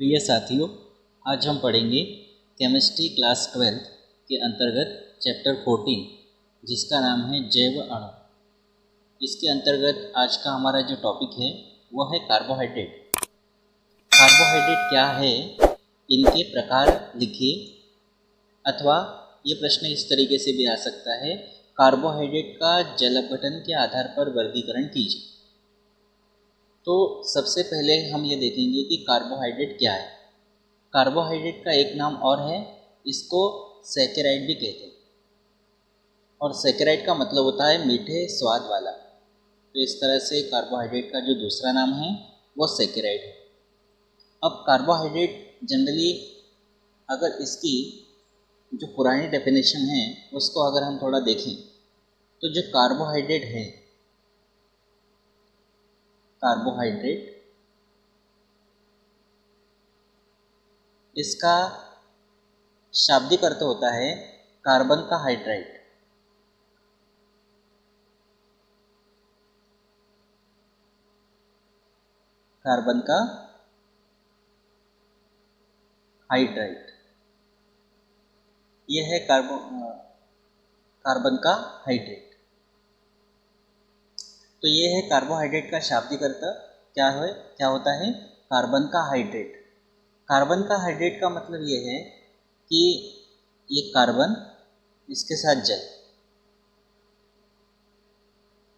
प्रिय साथियों, आज हम पढ़ेंगे केमिस्ट्री क्लास 12 के अंतर्गत चैप्टर 14 जिसका नाम है जैव अणु। इसके अंतर्गत आज का हमारा जो टॉपिक है वह है कार्बोहाइड्रेट। कार्बोहाइड्रेट क्या है, इनके प्रकार लिखिए, अथवा ये प्रश्न इस तरीके से भी आ सकता है, कार्बोहाइड्रेट का जल अपघटन के आधार पर वर्गीकरण कीजिए। तो सबसे पहले हम ये देखेंगे कि कार्बोहाइड्रेट क्या है। कार्बोहाइड्रेट का एक नाम और है, इसको सैकेराइड भी कहते हैं, और सैकेराइड का मतलब होता है मीठे स्वाद वाला। तो इस तरह से कार्बोहाइड्रेट का जो दूसरा नाम है वो सैकेराइड है। अब कार्बोहाइड्रेट जनरली अगर इसकी जो पुरानी डेफिनेशन है उसको अगर हम थोड़ा देखें तो जो कार्बोहाइड्रेट है, कार्बोहाइड्रेट इसका शाब्दिक अर्थ होता है कार्बन का हाइड्राइड। कार्बन का हाइड्राइड, यह है कार्बन का हाइड्रेट। तो ये है कार्बोहाइड्रेट का शाब्दिक अर्थ क्या होता है, कार्बन का हाइड्रेट। कार्बन का हाइड्रेट का मतलब ये है कि ये कार्बन, इसके साथ जल,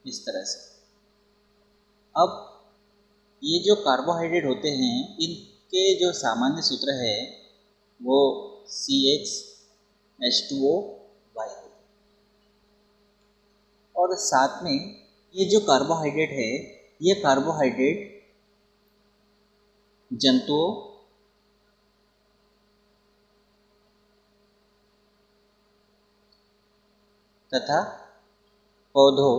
इस तरह से। अब ये जो कार्बोहाइड्रेट होते हैं इनके जो सामान्य सूत्र है वो CHH2O होता है, और साथ में ये जो कार्बोहाइड्रेट है ये कार्बोहाइड्रेट जंतुओं तथा पौधों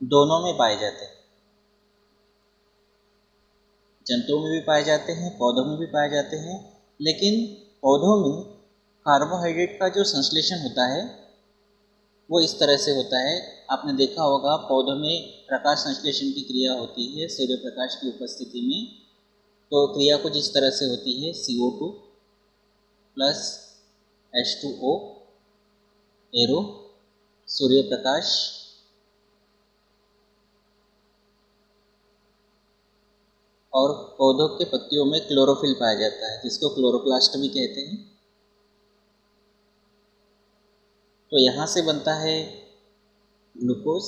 दोनों में पाए जाते हैं। जंतुओं में भी पाए जाते हैं, पौधों में भी पाए जाते हैं, लेकिन पौधों में कार्बोहाइड्रेट का जो संश्लेषण होता है वो इस तरह से होता है। आपने देखा होगा पौधों में प्रकाश संश्लेषण की क्रिया होती है सूर्य प्रकाश की उपस्थिति में। तो क्रिया कुछ इस तरह से होती है, CO2 plus H2O arrow Surya Prakash और पौधों के पत्तियों में क्लोरोफिल पाया जाता है जिसको क्लोरोप्लास्ट भी कहते हैं। तो यहाँ से बनता है ग्लूकोज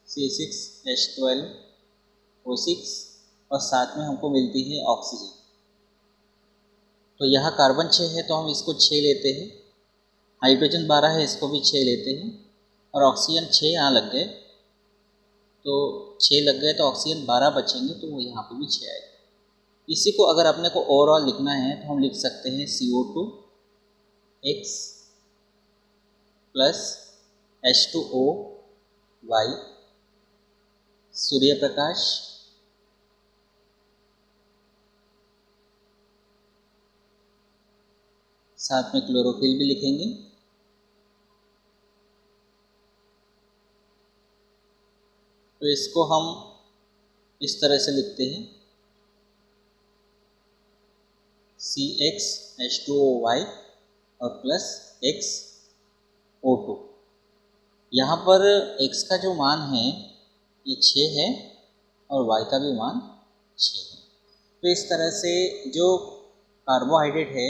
C6H12O6 और साथ में हमको मिलती है ऑक्सीजन। तो यहाँ कार्बन 6 है तो हम इसको 6 लेते हैं, हाइड्रोजन 12 है इसको भी 6 लेते हैं, और ऑक्सीजन 6 यहाँ लग गए, तो 6 लग गए तो ऑक्सीजन 12 बचेंगे, तो वो यहाँ पे भी 6 आएगा। इसी को अगर अपने को ओवरऑल लिखना है तो हम लिख सकते हैं CO2X plus H2O Y Surya Prakash साथ में क्लोरोफिल भी लिखेंगे। तो इसको हम इस तरह से लिखते हैं CHH2OY और प्लस XO2। यहाँ पर X का जो मान है ये 6 है और Y का भी मान 6 है। तो इस तरह से जो कार्बोहाइड्रेट है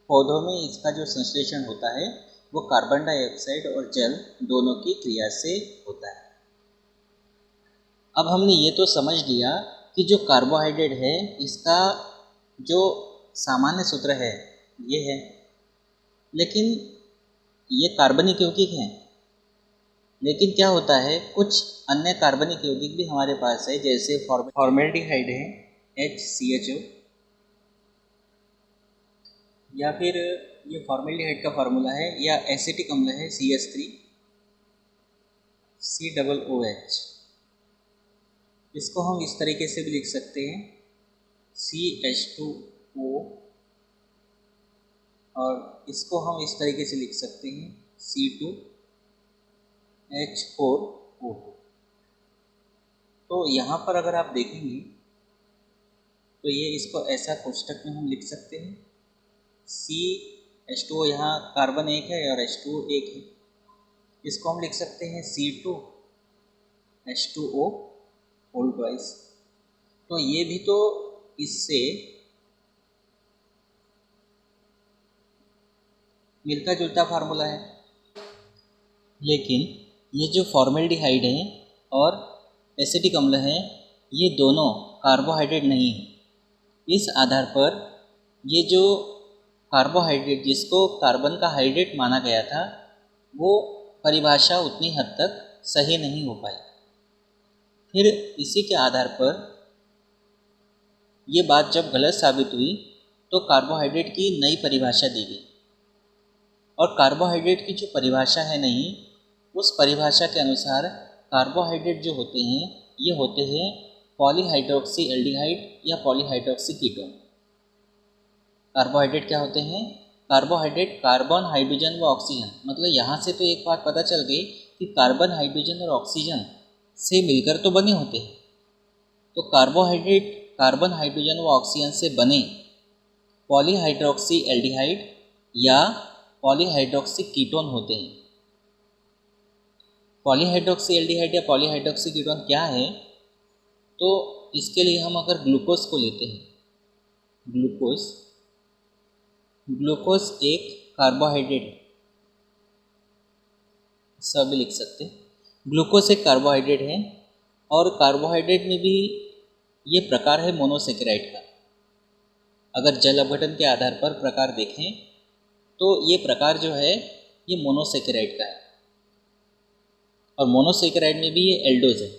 पौधों में इसका जो संश्लेषण होता है वो कार्बन डाइऑक्साइड और जल दोनों की क्रिया से होता है। अब हमने ये तो समझ लिया कि जो कार्बोहाइड्रेट है इसका जो सामान्य सूत्र है ये है, लेकिन ये कार्बनिक यौगिक हैं। लेकिन क्या होता है, कुछ अन्य कार्बनिक यौगिक भी हमारे पास है, जैसे फॉर्मेल्डिहाइड है HCHO, या फिर ये फॉर्मेल्डिहाइड का फार्मूला है, या एसिटिक अम्ल है CH3COOH। इसको हम इस तरीके से भी लिख सकते हैं CH2O, और इसको हम इस तरीके से लिख सकते हैं C2H4O2। तो यहाँ पर अगर आप देखेंगे तो ये इसको ऐसा कोष्टक में हम लिख सकते हैं, CH2O, यहाँ कार्बन एक है और H2O एक है, इसको हम लिख सकते हैं C2H2O होल ट्वाइस। तो ये भी तो इससे मिलता जुलता फार्मूला है, लेकिन ये जो फॉर्मेल्डिहाइड है और एसिटिक अम्ल है, ये दोनों कार्बोहाइड्रेट नहीं है। इस आधार पर ये जो कार्बोहाइड्रेट जिसको कार्बन का हाइड्रेट माना गया था, वो परिभाषा उतनी हद तक सही नहीं हो पाई। फिर इसी के आधार पर ये बात जब गलत साबित हुई तो कार्बोहाइड्रेट की नई परिभाषा दी गई, और कार्बोहाइड्रेट की जो परिभाषा है नहीं, उस परिभाषा के अनुसार कार्बोहाइड्रेट जो होते हैं ये होते हैं पॉलीहाइड्रोक्सी एल्डिहाइड या पॉलीहाइड्रोक्सी कीटोन। कार्बोहाइड्रेट क्या होते हैं? कार्बोहाइड्रेट कार्बन, हाइड्रोजन व ऑक्सीजन। मतलब यहाँ से तो एक बात पता चल गई कि कार्बन, हाइड्रोजन और ऑक्सीजन से मिलकर तो बने होते हैं। तो कार्बोहाइड्रेट कार्बन, हाइड्रोजन व ऑक्सीजन से बने पॉलीहाइड्रोक्सी एल्डिहाइड या पॉलीहाइड्रोक्सी कीटोन होते हैं। पॉलीहाइड्रोक्सी एल्डिहाइड या पॉलीहाइड्रोक्सी कीटोन क्या है? तो इसके लिए हम अगर ग्लूकोज को लेते हैं, ग्लूकोज एक कार्बोहाइड्रेट है, सब लिख सकते हैं। ग्लूकोज एक कार्बोहाइड्रेट है और कार्बोहाइड्रेट में भी ये प्रकार है मोनोसेकेराइड का। अगर जल अपघटन के आधार पर प्रकार देखें तो ये प्रकार जो है ये मोनोसेकेराइड का है, और मोनोसेकेराइड में भी ये एल्डोज है।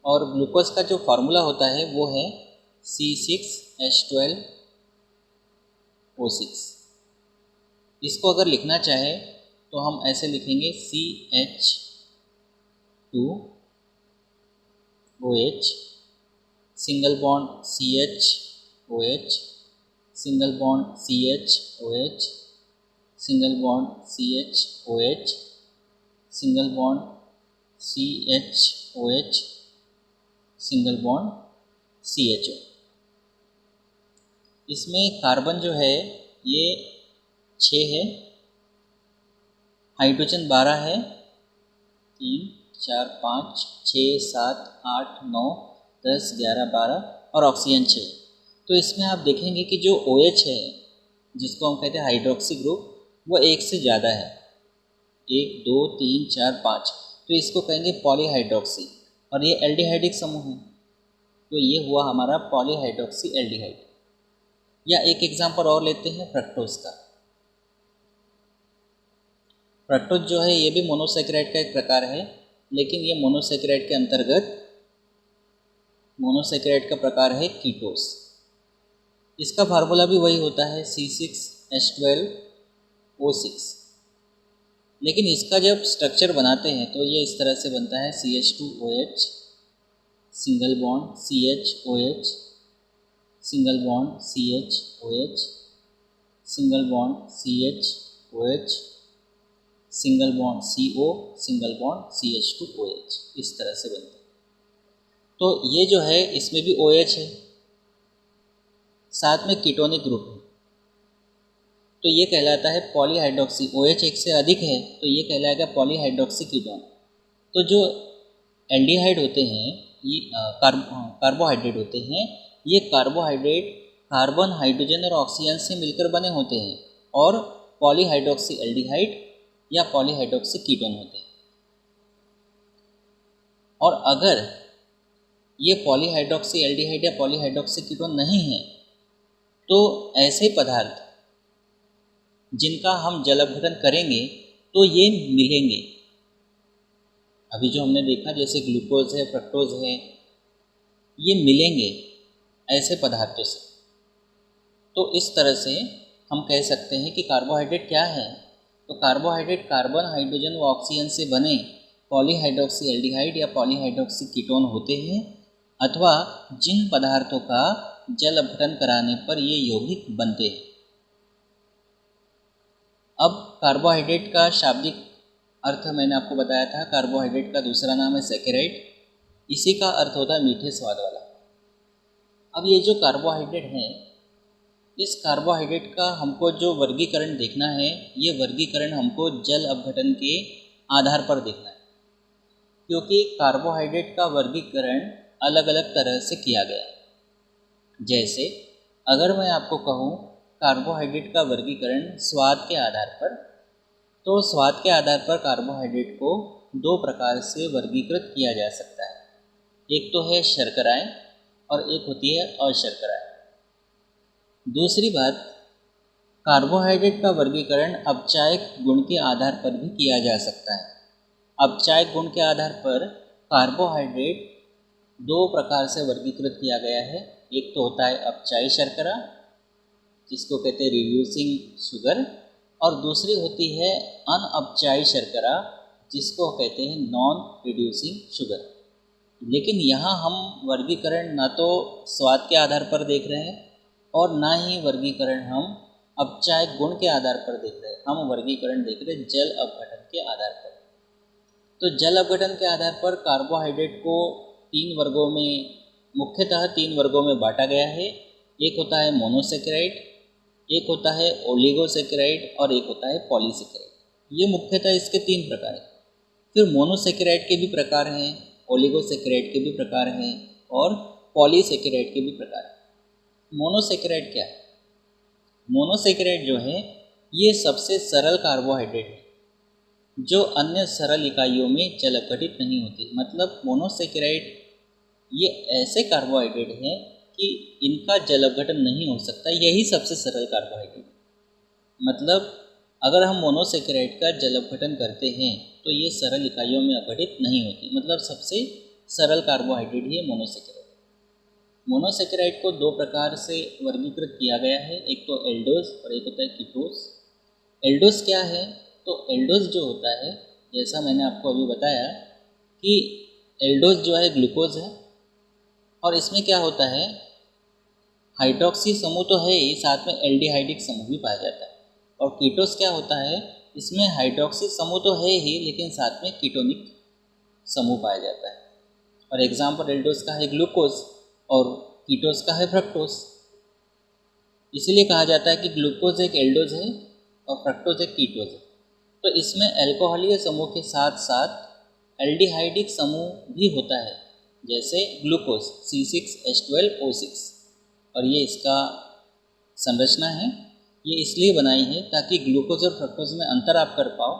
और ग्लूकोज का जो फार्मूला होता है वो है C6H12O6। इसको अगर लिखना चाहे तो हम ऐसे लिखेंगे CH2OH, single bond CHOH, single bond CHOH, single bond CHOH, single bond CHOH, single bond CHO। इसमें कार्बन जो है ये 6 है, हाइड्रोजन 12 है, 3, 4, 5, 6, 7, 8, 9, 10, 11, 12 और ऑक्सीजन 6। तो इसमें आप देखेंगे कि जो OH है जिसको हम कहते हैं हाइड्रोक्सी ग्रुप, वो एक से ज़्यादा है, 1, 2, 3, 4, 5। तो इसको कहेंगे पॉलीहाइड्रोक्सी, और ये एल्डिहाइडिक समूह है, तो ये हुआ हमारा पॉलीहाइड्रोक्सी एल्डिहाइड। या एक एग्जाम्पल और लेते हैं फ्रक्टोज का। फ्रक्टोज जो है ये भी मोनोसेकेराइड का एक प्रकार है, लेकिन ये मोनोसेकेराइड के अंतर्गत मोनोसेकेराइड का प्रकार है कीटोस। इसका फार्मूला भी वही होता है C6H12O6, लेकिन इसका जब स्ट्रक्चर बनाते हैं तो ये इस तरह से बनता है CH2OH, single bond CHOH, single bond CHOH, single bond CHOH, single bond CO, single bond CH2OH, इस तरह से बनता है। तो ये जो है इसमें भी OH है, साथ में कीटोनिक ग्रुप है, तो ये कहलाता है पॉलीहाइड्रोक्सी। OH एक से अधिक है तो ये कहलाएगा पॉलीहाइड्रोक्सी कीटोन। तो जो एल्डिहाइड होते हैं ये कार्बोहाइड्रेट होते हैं, ये कार्बोहाइड्रेट कार्बन, हाइड्रोजन और ऑक्सीजन से मिलकर बने होते हैं और पॉलीहाइड्रोक्सी एल्डिहाइड या पॉलीहाइड्रोक्सी कीटोन होते हैं। और अगर ये पॉलीहाइड्रोक्सी एल्डिहाइड या पॉलीहाइड्रोक्सी कीटोन नहीं है तो ऐसे पदार्थ जिनका हम जल अपघटन करेंगे तो ये मिलेंगे। अभी जो हमने देखा जैसे ग्लूकोज है, फ्रक्टोज है, ये मिलेंगे ऐसे पदार्थों से। तो इस तरह से हम कह सकते हैं कि कार्बोहाइड्रेट क्या है? तो कार्बोहाइड्रेट कार्बन, हाइड्रोजन व ऑक्सीजन से बने पॉलीहाइड्रोक्सी एल्डिहाइड या पॉलीहाइड्रोक्सी कीटोन होते हैं, अथवा जिन पदार्थों का जल अपघटन कराने पर ये यौगिक बनते हैं। अब कार्बोहाइड्रेट का शाब्दिक अर्थ मैंने आपको बताया था। कार्बोहाइड्रेट का दूसरा नाम है सैकेराइड, इसी का अर्थ होता है मीठे स्वाद वाला। अब ये जो कार्बोहाइड्रेट है, इस कार्बोहाइड्रेट का हमको जो वर्गीकरण देखना है, ये वर्गीकरण हमको जल अपघटन के आधार पर देखना है, क्योंकि कार्बोहाइड्रेट का वर्गीकरण अलग अलग तरह से किया गया है। जैसे अगर मैं आपको कहूँ कार्बोहाइड्रेट का वर्गीकरण स्वाद के आधार पर, तो स्वाद के आधार पर कार्बोहाइड्रेट को दो प्रकार से वर्गीकृत किया जा सकता है। एक तो है शर्कराएं और एक होती है अशर्कराएं। दूसरी बात, कार्बोहाइड्रेट का वर्गीकरण अपचायक गुण के आधार पर भी किया जा सकता है। अपचायक गुण के आधार पर कार्बोहाइड्रेट दो प्रकार से वर्गीकृत किया गया है। एक तो होता है अपचायी शर्करा, जिसको कहते हैं रिड्यूसिंग शुगर, और दूसरी होती है अनअपचायी शर्करा, जिसको कहते हैं नॉन रिड्यूसिंग शुगर। लेकिन यहाँ हम वर्गीकरण ना तो स्वाद के आधार पर देख रहे हैं और ना ही वर्गीकरण हम अपचायक गुण के आधार पर देख रहे हैं, हम वर्गीकरण देख रहे हैं जल अपघटन के आधार पर। तो जल अपघटन के आधार पर कार्बोहाइड्रेट को मुख्यतः तीन वर्गों में बांटा गया है। एक होता है मोनोसेकेराइड, एक होता है ओलिगोसेकेराइड और एक होता है पॉलीसेकेराइड। ये मुख्यतः इसके तीन प्रकार हैं। फिर मोनोसेकेराइड के भी प्रकार हैं, ओलिगोसेकेराइड के भी प्रकार हैं और पॉलीसेकेराइड के भी प्रकार हैं। मोनोसेकेराइड क्या है? मोनोसेकेराइड जो है ये सबसे सरल कार्बोहाइड्रेट है जो अन्य सरल इकाइयों में जल अपघटित नहीं होती। मतलब मोनोसेकेराइड ये ऐसे कार्बोहाइड्रेट हैं कि इनका जल अपघटन नहीं हो सकता, यही सबसे सरल कार्बोहाइड्रेट। मतलब अगर हम मोनोसेकेराइड का जल अपघटन करते हैं तो ये सरल इकाइयों में अपघटित नहीं होती। मतलब सबसे सरल कार्बोहाइड्रेट ही मोनोसेकेराइड। मोनोसेकेराइड को दो प्रकार से वर्गीकृत किया गया है, एक तो एल्डोज और एक होता है कीटोस। एल्डोज क्या है? तो एल्डोज जो होता है, जैसा मैंने आपको अभी बताया कि एल्डोज जो है ग्लूकोज है और इसमें क्या होता है, हाइड्रोक्सी समूह तो है ही, साथ में एल्डिहाइडिक समूह भी पाया जाता है। और कीटोस क्या होता है, इसमें हाइड्रोक्सी समूह तो है ही लेकिन साथ में कीटोनिक समूह पाया जाता है। और एग्जाम्पल एल्डोज का है ग्लूकोज और कीटोस का है फ्रक्टोज। इसीलिए कहा जाता है कि ग्लूकोज एक एल्डोज है और फ्रक्टोज एक कीटोज है। तो इसमें अल्कोहलीय समूह के साथ साथ एल्डिहाइडिक समूह भी होता है, जैसे ग्लूकोज C6H12O6। और ये इसका संरचना है, ये इसलिए बनाई है ताकि ग्लूकोज और फ्रक्टोज में अंतर आप कर पाओ।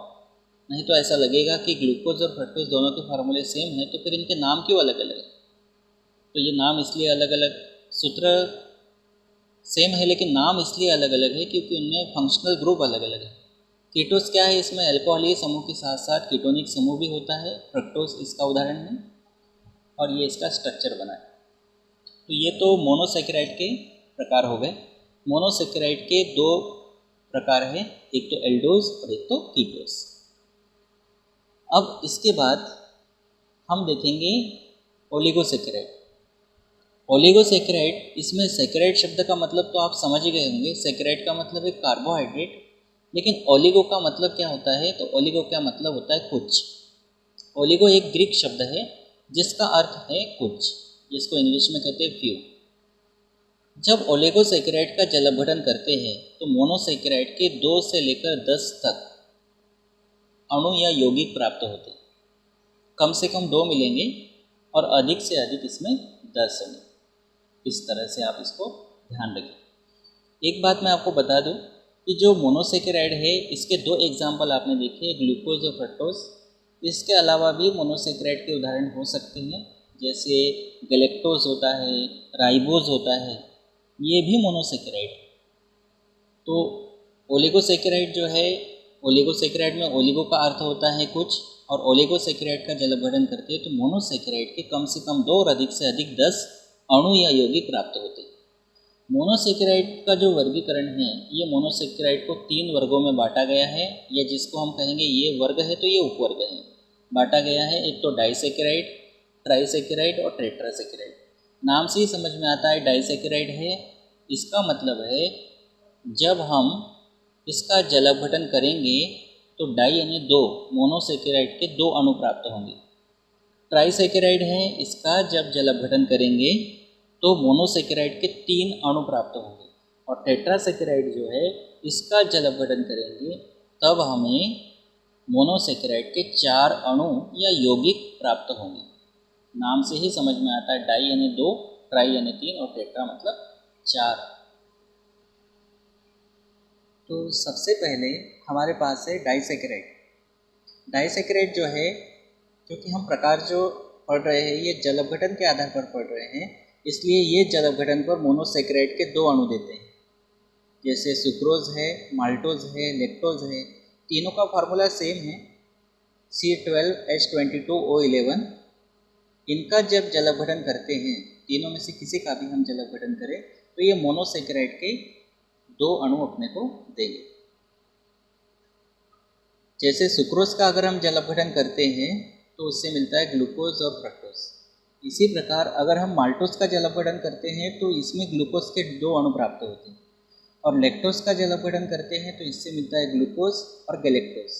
नहीं तो ऐसा लगेगा कि ग्लूकोज और फ्रक्टोज दोनों के फार्मूले सेम हैं, तो फिर इनके नाम क्यों अलग अलग हैं? तो ये नाम इसलिए अलग अलग, सूत्र सेम है लेकिन नाम इसलिए अलग अलग है क्योंकि उनमें फंक्शनल ग्रुप अलग अलग है। कीटोस क्या है, इसमें अल्कोहलीय समूह के साथ साथ कीटोनिक समूह भी होता है। फ्रक्टोज इसका उदाहरण है और ये इसका स्ट्रक्चर बना है। तो ये तो मोनोसेकेराइड के प्रकार हो गए। मोनोसेकेराइड के दो प्रकार हैं, एक तो एल्डोज और एक तो कीटोस। अब इसके बाद हम देखेंगे ओलिगोसेकेराइड। ओलिगोसेकेराइड, इसमें सेकेराइड शब्द का मतलब तो आप समझ ही गए होंगे। सेकेराइड का मतलब है कार्बोहाइड्रेट, लेकिन ओलिगो का मतलब क्या होता है? तो ओलिगो का मतलब होता है कुछ। ओलिगो एक ग्रीक शब्द है जिसका अर्थ है कुछ, जिसको इंग्लिश में कहते हैं फ्यू। जब ओलिगोसेकेराइड का जल अपघटन करते हैं तो मोनोसेकेराइड के 2 से लेकर 10 तक अणु या यौगिक प्राप्त होते हैं। कम से कम 2 मिलेंगे और अधिक से अधिक इसमें 10 होंगे। इस तरह से आप इसको ध्यान रखें। एक बात मैं आपको बता दूं कि जो मोनोसेकेराइड है इसके 2 एग्जाम्पल आपने देखे, ग्लूकोज और फ्रक्टोज। इसके अलावा भी मोनोसेकेराइड के उदाहरण हो सकते हैं, जैसे गैलेक्टोज होता है, राइबोज होता है, ये भी मोनोसेकेराइड है। तो ओलिगोसेकेराइड जो है, ओलिगोसेकेराइड में ओलिगो का अर्थ होता है कुछ, और ओलिगोसेकेराइड का जल अपघटन करते हैं तो मोनोसेकेराइड के कम से कम 2 और अधिक से अधिक 10 अणु या यौगिक प्राप्त होते हैं। मोनोसेकेराइड का जो वर्गीकरण है, ये मोनोसेकेराइड को 3 वर्गों में बांटा गया है, या जिसको हम कहेंगे ये वर्ग है तो ये उपवर्ग है, बांटा गया है। एक तो डाइसेकेराइड, ट्राइसेकेराइड और टेट्रासेकेराइड। नाम से ही समझ में आता है डाइसेकेराइड है, इसका मतलब है जब हम इसका जल अपघटन करेंगे तो डाई यानी 2, मोनोसेकेराइड के 2 अणु प्राप्त होंगे। ट्राइसेकेराइड है, इसका जब जल अपघटन करेंगे तो मोनोसेकेराइड के 3 अणु प्राप्त होंगे, और टेट्रासेकेराइड जो है इसका जल अपघटन करेंगे तब हमें मोनोसेकेराइड के 4 अणु या यौगिक प्राप्त होंगे। नाम से ही समझ में आता है, डाई यानी 2, ट्राई यानी 3 और टेट्रा मतलब 4। तो सबसे पहले हमारे पास है डाइसेकेराइड। डाइसेकेराइड जो है, क्योंकि हम प्रकार जो पढ़ रहे हैं ये जल अपघटन के आधार पर पढ़ रहे हैं, इसलिए ये जल अपघटन पर मोनोसेकेराइड के 2 अणु देते हैं। जैसे सुक्रोज है, माल्टोज है, लैक्टोज है, तीनों का फार्मूला सेम है, C12H22O11। इनका जब जल अपघटन करते हैं, तीनों में से किसी का भी हम जल अपघटन करें तो ये मोनोसेकेराइड के 2 अणु अपने को देंगे। जैसे सुक्रोज का अगर हम जल अपघटन करते हैं तो उससे मिलता है ग्लूकोज और फ्रक्टोज। इसी प्रकार अगर हम माल्टोज का जल अपघटन करते हैं तो इसमें ग्लूकोज के 2 अणु प्राप्त होते हैं, और लैक्टोज का जल अपघटन करते हैं तो इससे मिलता है ग्लूकोज और गैलेक्टोज।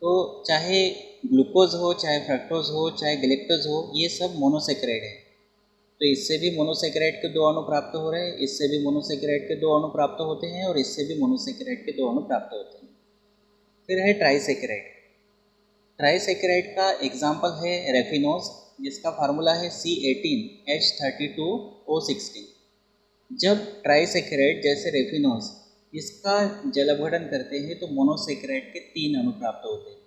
तो चाहे ग्लूकोज हो, चाहे फ्रक्टोज हो, चाहे गैलेक्टोज हो, ये सब मोनोसेकेराइड है। तो इससे भी मोनोसेकेराइड के 2 अणु प्राप्त हो रहे हैं, इससे भी मोनोसेकेराइड के 2 अणु प्राप्त होते हैं, और इससे भी मोनोसेकेराइड के 2 अणु प्राप्त होते हैं। फिर है ट्राइसेकेराइड। ट्राइसेकेराइड का एग्जाम्पल है रेफिनोज, जिसका फार्मूला है C18H32O16। जब ट्राइसेकेराइड जैसे रेफिनोज इसका जल अपघटन करते हैं तो मोनोसेकेराइड के 3 अणु प्राप्त होते हैं,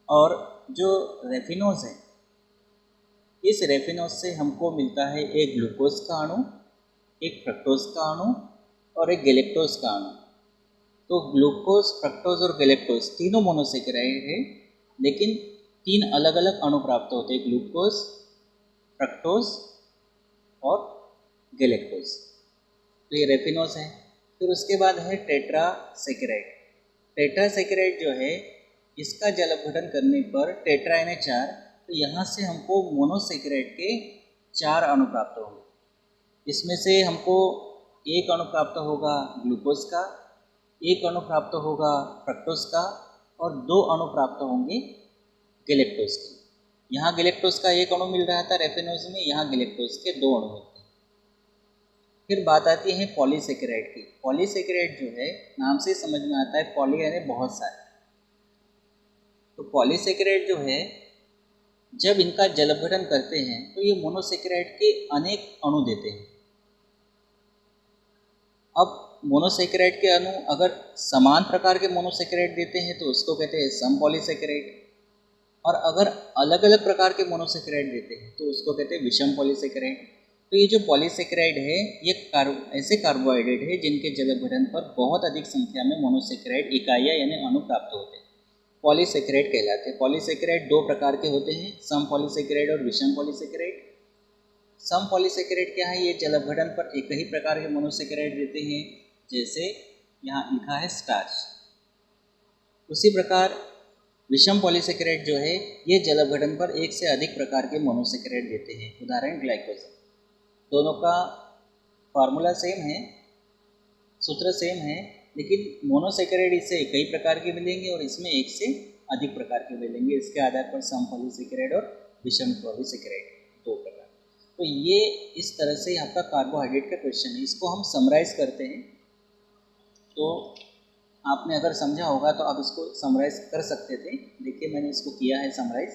और जो रेफिनोज है इस रेफिनोज से हमको मिलता है एक ग्लूकोज का अणु, एक फ्रक्टोज का अणु और एक गैलेक्टोज का अणु। तो ग्लूकोज, फ्रक्टोज और गैलेक्टोज तीनों मोनोसेकेराइड है, लेकिन 3 अलग अलग अणु प्राप्त होते हैं, ग्लूकोज, फ्रक्टोज और गैलेक्टोज। तो ये रेफिनोज है। फिर उसके बाद है टेट्रासेकेराइड। टेट्रासेकेराइड जो है इसका जल अपघटन करने पर टेट्रा यानी 4, तो यहाँ से हमको मोनोसेकेराइड के 4 अणु प्राप्त होंगे। इसमें से हमको एक अणु प्राप्त होगा ग्लूकोज का, एक अणु प्राप्त होगा फ्रक्टोज का, और 2 अणु प्राप्त होंगे गैलेक्टोज के। यहाँ गैलेक्टोज का एक अणु मिल रहा था रेफिनोज में, यहाँ गैलेक्टोज के 2 अणु मिलते हैं। फिर बात आती है पॉलीसेकेराइड की। पॉलीसेकेराइड जो है नाम से समझ में आता है, पॉली यानी बहुत सारे। तो पॉलीसेकेराइड जो है जब इनका जल अपघटन करते हैं तो ये मोनोसेकेराइड के अनेक अणु देते हैं। अब मोनोसेकेराइड के अणु अगर समान प्रकार के मोनोसेकेराइड देते हैं तो उसको कहते हैं सम पॉलीसेकेराइड, और अगर अलग अलग प्रकार के मोनोसेकेराइड देते हैं तो उसको कहते हैं विषम पॉलीसेकेराइड। तो ये जो पॉलीसेकेराइड है ये ऐसे कार्बोहाइड्रेट है जिनके जल अपघटन पर बहुत अधिक संख्या में मोनोसेकेराइड इकाइयाँ यानी अणु प्राप्त होते हैं, पॉलीसेकेराइड कहलाते हैं। पॉलीसेकेराइड 2 प्रकार के होते हैं, सम पॉलीसेकेराइड और विषम पॉलीसेकेराइड। सम पॉलीसेकेराइड क्या है, ये जल अपघटन पर एक ही प्रकार के मोनोसेकेराइड देते हैं, जैसे यहाँ लिखा है स्टार्च। उसी प्रकार विषम पॉलीसेकेराइड जो है ये जल अपघटन पर एक से अधिक प्रकार के मोनोसेकेराइड देते हैं, उदाहरण ग्लाइकोजन। दोनों का फार्मूला सेम है, सूत्र सेम है, लेकिन मोनोसेकेराइड इससे कई प्रकार के मिलेंगे और इसमें एक से अधिक प्रकार के मिलेंगे। इसके आधार पर सम पॉलीसेकेराइड और विषम पॉलीसेकेराइड 2 प्रकार। तो ये इस तरह से आपका कार्बोहाइड्रेट का क्वेश्चन है। इसको हम समराइज करते हैं, तो आपने अगर समझा होगा तो आप इसको समराइज कर सकते थे। देखिए मैंने इसको किया है समराइज।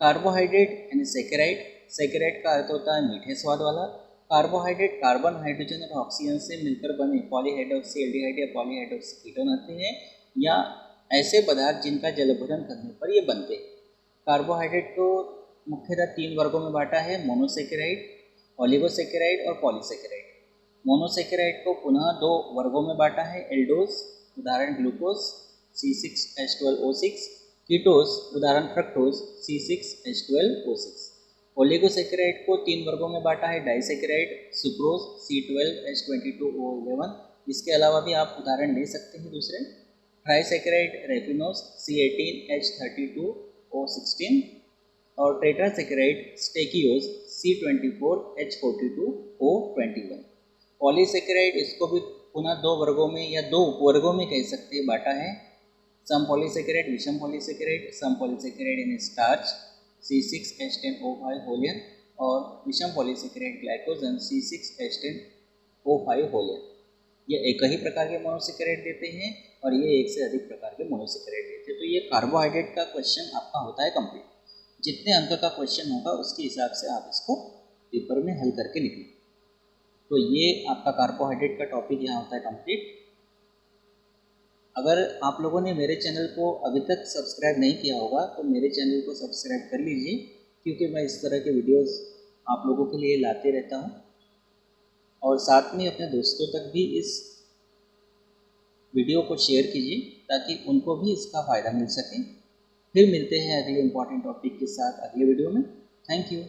कार्बोहाइड्रेट यानी सेकेराइड, सेकेराइड का अर्थ होता है मीठे स्वाद वाला। कार्बोहाइड्रेट कार्बन, हाइड्रोजन और ऑक्सीजन से मिलकर बने पॉलीहाइड्रोक्सी एल्डिहाइड या पॉलीहाइड्रोक्सी कीटोन होते हैं, या ऐसे पदार्थ जिनका जल अपघटन करने पर ये बनते हैं। कार्बोहाइड्रेट को मुख्यतः 3 वर्गों में बांटा है, मोनोसेकेराइड, ओलिगोसेकेराइड और पॉलीसेकेराइड। मोनोसेकेराइड को पुनः 2 वर्गों में बांटा है, एल्डोज उदाहरण ग्लूकोज C6H12O6, कीटोज उदाहरण फ्रक्टोज C6H12O6। ओलिगोसेकेराइड को 3 वर्गों में बांटा है, डाइसेकेराइड, सुक्रोज C12H22O11। इसके अलावा भी आप उदाहरण ले सकते हैं दूसरे। ट्राइसेकेराइड रेफिनोज C18H32O16, और टेट्रासेकेराइड स्टेकियोज C24H42O21। पॉलीसेकेराइड इसको भी पुनः 2 वर्गों में या 2 उपवर्गों में कह सकते हैं बांटा है, सम पॉलीसेकेराइड, विषम पॉलीसेकेराइड। सम पॉलीसेकेराइड इन स्टार्च C6H10O5 होलियन और विषम पॉलीसेकेराइड ग्लाइकोजन C6H10O5 होलियन। ये एक ही प्रकार के मोनोसेकेराइड देते हैं और ये एक से अधिक प्रकार के मोनोसेकेराइड देते हैं। तो ये कार्बोहाइड्रेट का क्वेश्चन आपका होता है कंप्लीट। जितने अंक का क्वेश्चन होगा उसके हिसाब से आप इसको पेपर में हल करके लिखें। तो ये आपका कार्बोहाइड्रेट का टॉपिक यहाँ होता है कंप्लीट। अगर आप लोगों ने मेरे चैनल को अभी तक सब्सक्राइब नहीं किया होगा तो मेरे चैनल को सब्सक्राइब कर लीजिए, क्योंकि मैं इस तरह के वीडियोस आप लोगों के लिए लाते रहता हूँ। और साथ में अपने दोस्तों तक भी इस वीडियो को शेयर कीजिए ताकि उनको भी इसका फ़ायदा मिल सके। फिर मिलते हैं अगले इम्पॉर्टेंट टॉपिक के साथ अगले वीडियो में। Thank you.